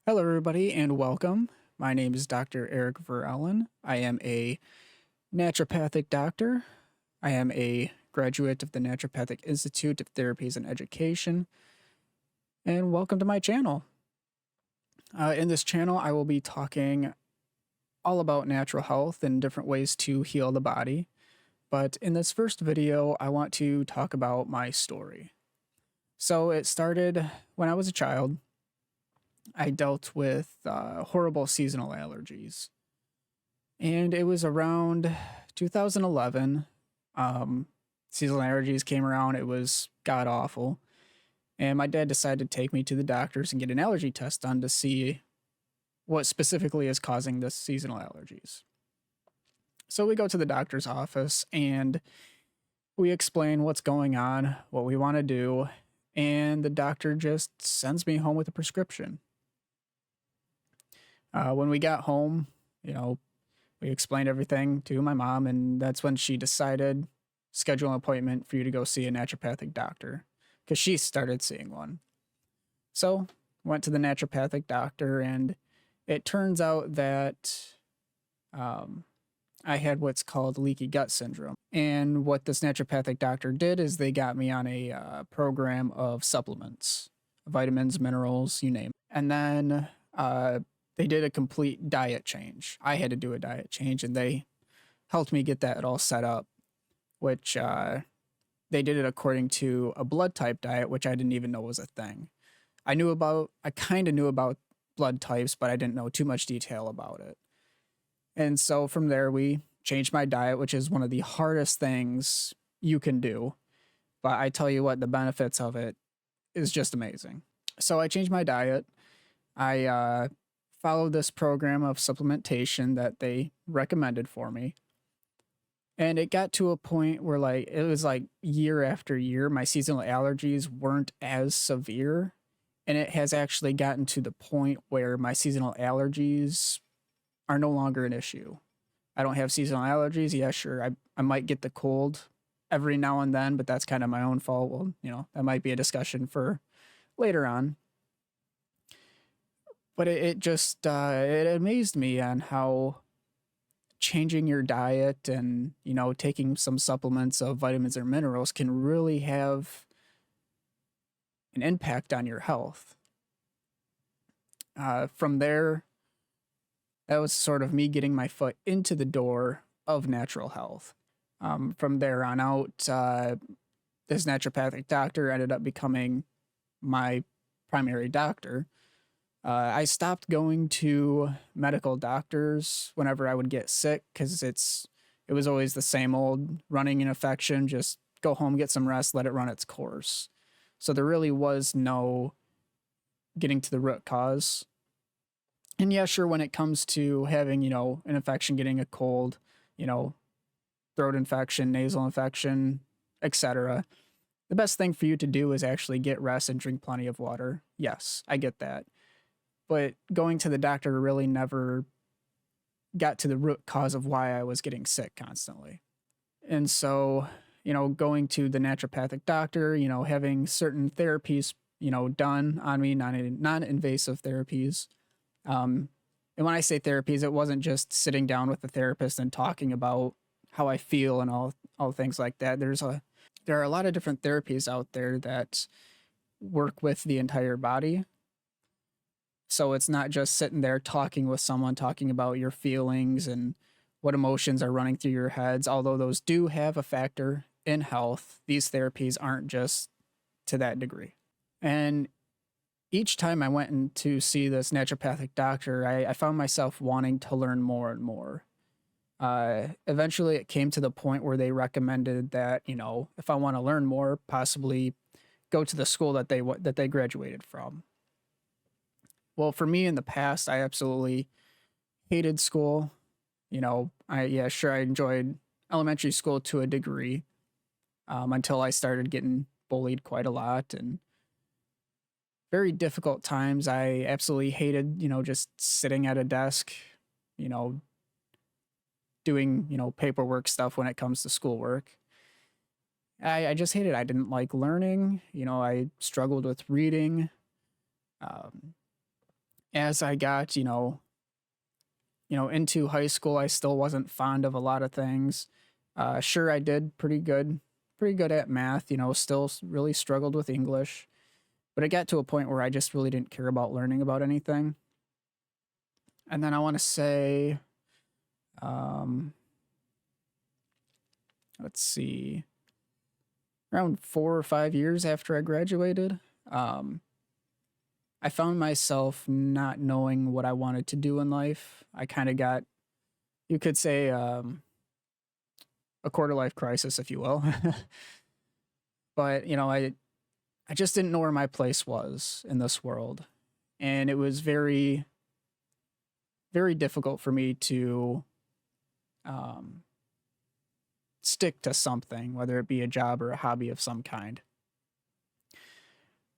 Hello, everybody, and welcome. My name is Dr. Eric Verellen. I am a naturopathic doctor. I am a graduate of the Naturopathic Institute of Therapies and Education, and welcome to my channel. In this channel, I will be talking all about natural health and different ways to heal the body. But in this first video, I want to talk about my story. So it started when I was a child. I dealt with horrible seasonal allergies. And it was around 2011. Seasonal allergies came around. It was god awful. And my dad decided to take me to the doctors and get an allergy test done to see what specifically is causing this seasonal allergies. So we go to the doctor's office and we explain what's going on, what we want to do, and the doctor just sends me home with a prescription. When we got home, we explained everything to my mom, and that's when she decided schedule an appointment for you to go see a naturopathic doctor because she started seeing one. So went to the naturopathic doctor, and it turns out that I had what's called leaky gut syndrome. And what this naturopathic doctor did is they got me on a program of supplements, vitamins, minerals, you name it. And then they did a complete diet change. I had to do a diet change, and they helped me get that all set up, which they did it according to a blood type diet, which I didn't even know was a thing. I kind of knew about blood types, but I didn't know too much detail about it. And so from there, we changed my diet, which is one of the hardest things you can do. But I tell you what, the benefits of it is just amazing. So I changed my diet. I followed this program of supplementation that they recommended for me. And it got to a point where it was like year after year, my seasonal allergies weren't as severe. And it has actually gotten to the point where my seasonal allergies are no longer an issue. I don't have seasonal allergies. Yeah, sure. I might get the cold every now and then, but that's kind of my own fault. Well, that might be a discussion for later on. But it just it amazed me on how changing your diet and taking some supplements of vitamins or minerals can really have an impact on your health. From there, that was sort of me getting my foot into the door of natural health. From there on out, this naturopathic doctor ended up becoming my primary doctor. I stopped going to medical doctors whenever I would get sick because it was always the same old running an infection, just go home, get some rest, let it run its course. So there really was no getting to the root cause. And yeah, sure, when it comes to having, an infection, getting a cold, throat infection, nasal infection, etc., the best thing for you to do is actually get rest and drink plenty of water. Yes, I get that. But going to the doctor really never got to the root cause of why I was getting sick constantly. And so, going to the naturopathic doctor, having certain therapies, done on me, non-invasive therapies. And when I say therapies, it wasn't just sitting down with the therapist and talking about how I feel and all things like that. There are a lot of different therapies out there that work with the entire body. So it's not just sitting there talking with someone, talking about your feelings and what emotions are running through your heads. Although those do have a factor in health, these therapies aren't just to that degree. And each time I went in to see this naturopathic doctor, I found myself wanting to learn more and more. Eventually, it came to the point where they recommended that, if I want to learn more, possibly go to the school that they graduated from. Well, for me in the past, I absolutely hated school. I enjoyed elementary school to a degree, until I started getting bullied quite a lot and very difficult times. I absolutely hated, just sitting at a desk, you know, doing, paperwork stuff when it comes to schoolwork. I just hated it. I didn't like learning. I struggled with reading. Um, as I got, into high school, I still wasn't fond of a lot of things. Sure, I did pretty good at math, still really struggled with English, but it got to a point where I just really didn't care about learning about anything. And then I want to say, um, let's see, around 4 or 5 years after I graduated, um, I found myself not knowing what I wanted to do in life. I kind of got, you could say, a quarter life crisis, if you will. But I just didn't know where my place was in this world, and it was very very difficult for me to um, stick to something, whether it be a job or a hobby of some kind.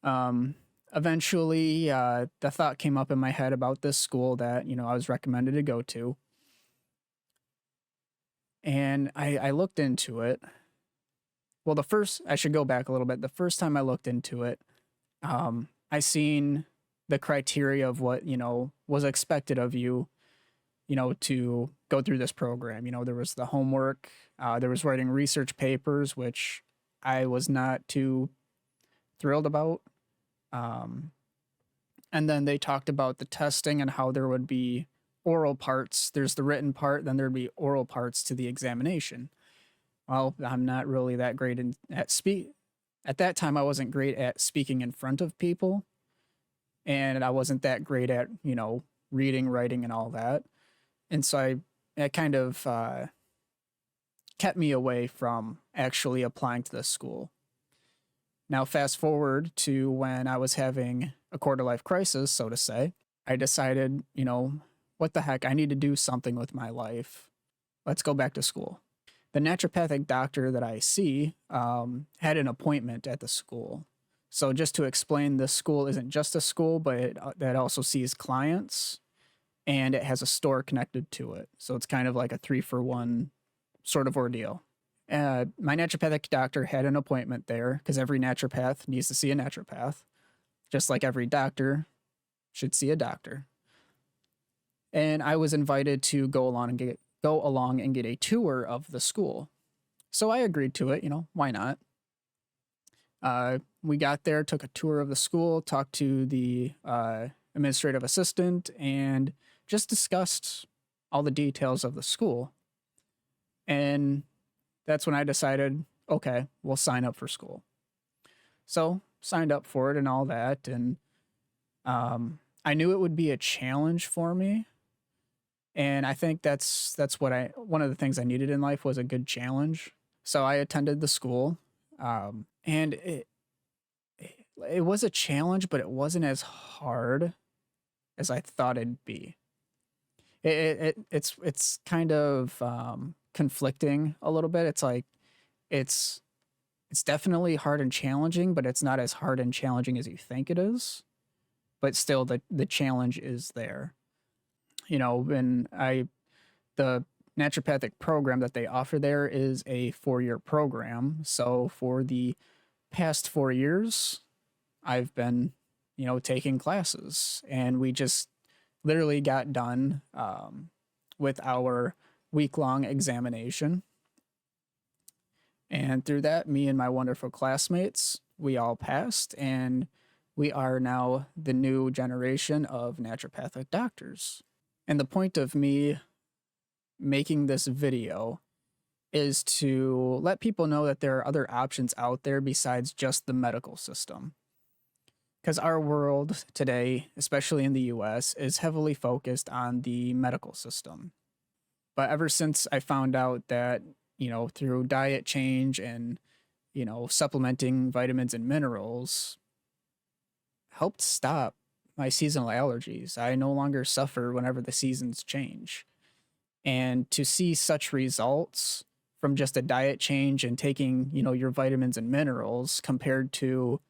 Um, Eventually, the thought came up in my head about this school that I was recommended to go to, and I looked into it. Well, I should go back a little bit. The first time I looked into it, I seen the criteria of what was expected of you, to go through this program. There was the homework, there was writing research papers, which I was not too thrilled about. Um, and then they talked about the testing and how there would be oral parts. There's the written part, then there'd be oral parts to the examination. Well, I'm not really that great at speak. At that time, I wasn't great at speaking in front of people, and I wasn't that great at reading, writing, and all that. And so it kind of kept me away from actually applying to this school. Now, fast forward to when I was having a quarter life crisis, so to say, I decided, what the heck, I need to do something with my life. Let's go back to school. The naturopathic doctor that I see had an appointment at the school. So just to explain, this school isn't just a school, but that also sees clients, and it has a store connected to it. So it's kind of like a 3-for-1 sort of ordeal. My naturopathic doctor had an appointment there because every naturopath needs to see a naturopath, just like every doctor should see a doctor. And I was invited to go along and get a tour of the school. So I agreed to it, why not? We got there, took a tour of the school, talked to the administrative assistant, and just discussed all the details of the school. And that's when I decided, okay, we'll sign up for school. So signed up for it and all that. And I knew it would be a challenge for me. And I think that's one of the things I needed in life was a good challenge. So I attended the school, and it was a challenge, but it wasn't as hard as I thought it'd be. It's kind of conflicting a little bit. It's like it's definitely hard and challenging, but it's not as hard and challenging as you think it is. But still, the challenge is there. And the naturopathic program that they offer there is a 4-year program. So for the past 4 years, I've been, taking classes, and we just literally got done with our week-long examination. And through that, me and my wonderful classmates, we all passed, and we are now the new generation of naturopathic doctors. And the point of me making this video is to let people know that there are other options out there besides just the medical system. Because our world today, especially in the US, is heavily focused on the medical system. But ever since I found out that, through diet change and, supplementing vitamins and minerals helped stop my seasonal allergies. I no longer suffer whenever the seasons change. And to see such results from just a diet change and taking, your vitamins and minerals compared to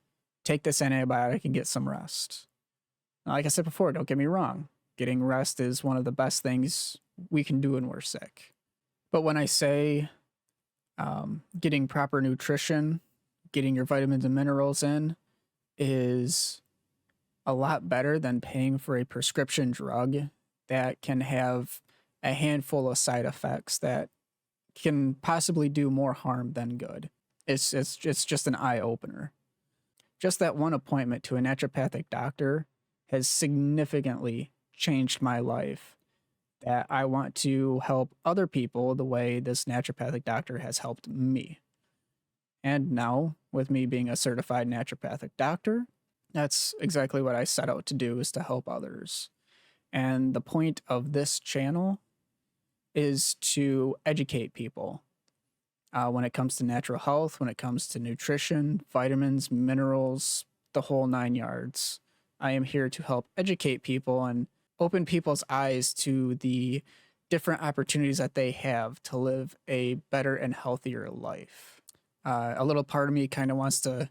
take this antibiotic and get some rest. Like I said before, don't get me wrong. Getting rest is one of the best things we can do when we're sick. But when I say getting proper nutrition, getting your vitamins and minerals in is a lot better than paying for a prescription drug that can have a handful of side effects that can possibly do more harm than good. It's just an eye opener. Just that one appointment to a naturopathic doctor has significantly changed my life. That I want to help other people the way this naturopathic doctor has helped me. And now, with me being a certified naturopathic doctor, that's exactly what I set out to do, is to help others. And the point of this channel is to educate people when it comes to natural health, when it comes to nutrition, vitamins, minerals, the whole 9 yards. I am here to help educate people and open people's eyes to the different opportunities that they have to live a better and healthier life. A little part of me kind of wants to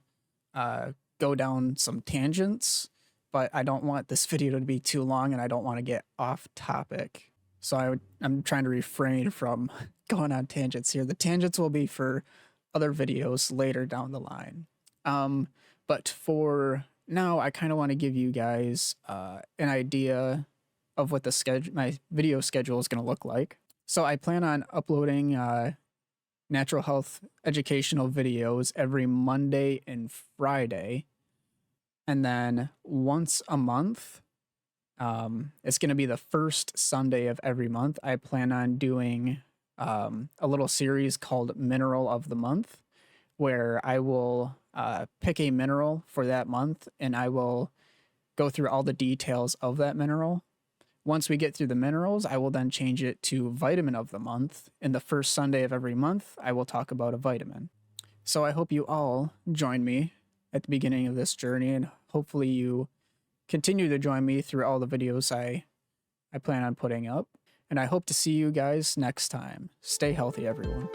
go down some tangents, but I don't want this video to be too long and I don't want to get off topic. So I'm trying to refrain from going on tangents here. The tangents will be for other videos later down the line. But for now, I kind of want to give you guys an idea of what my video schedule is going to look like. So I plan on uploading natural health educational videos every Monday and Friday. And then once a month, it's going to be the first Sunday of every month. I plan on doing a little series called Mineral of the Month, where I will pick a mineral for that month and I will go through all the details of that mineral. Once we get through the minerals, I will then change it to Vitamin of the Month. And the first Sunday of every month, I will talk about a vitamin. So I hope you all join me at the beginning of this journey, and hopefully you continue to join me through all the videos I plan on putting up. And I hope to see you guys next time. Stay healthy, everyone.